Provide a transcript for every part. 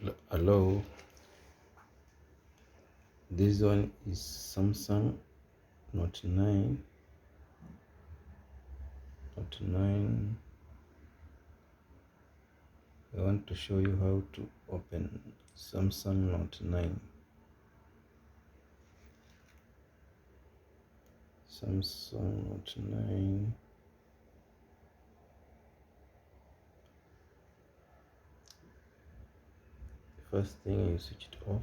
Hello, this one is Samsung Note 9. I want to show you how to open Samsung Note 9. Samsung Note 9. First thing, you switch it off.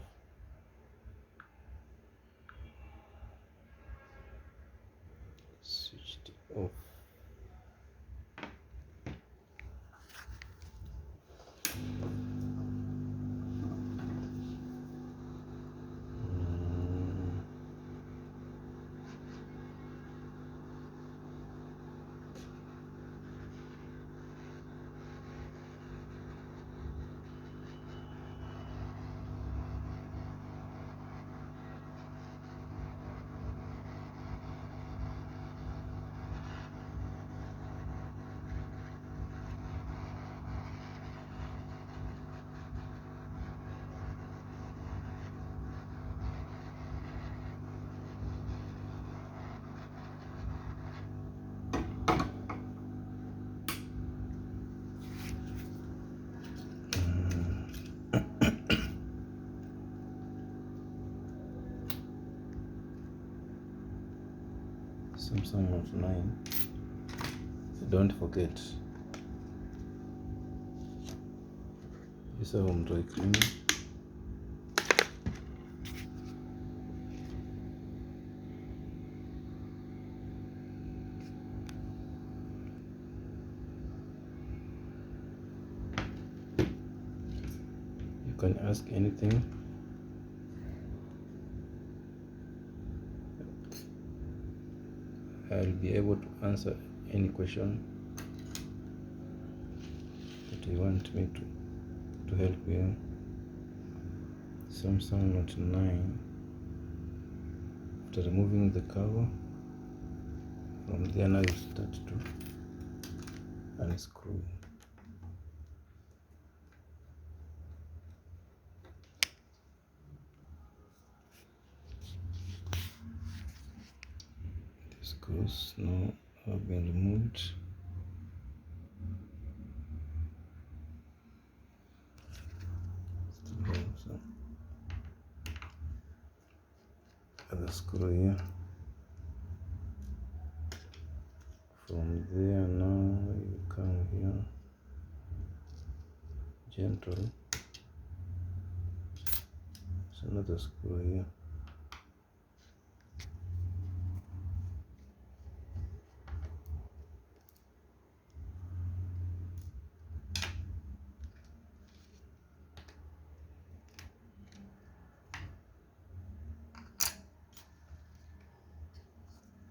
Switch it off. Samsung Note 9. Don't forget, use a home dry cleaner. You can ask anything. I'll be able to answer any question that you want me to help you. Samsung Note 9. After removing the cover, from there now you start to unscrew. The screws now have been removed. Other screw here. From there now you come here, gentle. There's another screw here.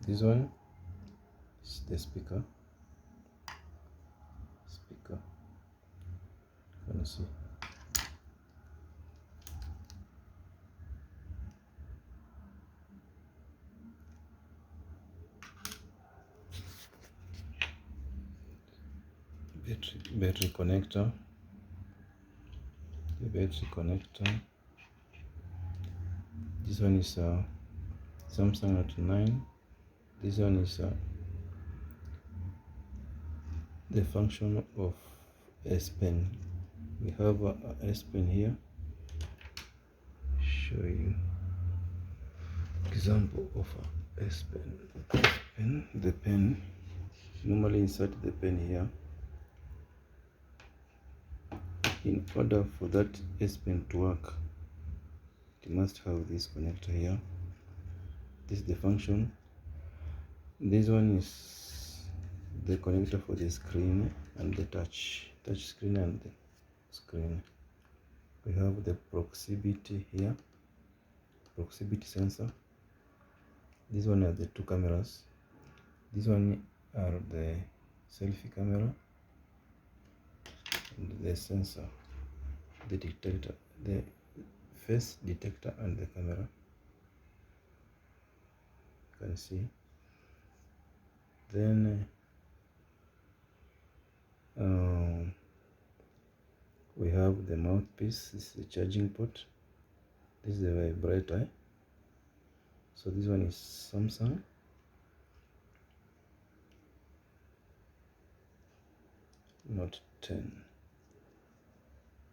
This one is the speaker. Can you see? Battery connector. The battery connector. This one is Samsung Note 9. This one is the function of S Pen. We have a S Pen here. Show you example of a S Pen. The pen, normally insert the pen here. In order for that S Pen to work, it must have this connector here. This is the function. This one is the connector for the screen and the touch screen and the screen. We have the proximity here, proximity sensor. This one are the two cameras. This one are the selfie camera and the sensor, the detector, the face detector and the camera. You can see. Then We have the mouthpiece. This is the charging port. This is the vibrator. So this one is Samsung. Note 10.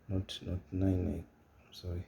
Not 9. Sorry.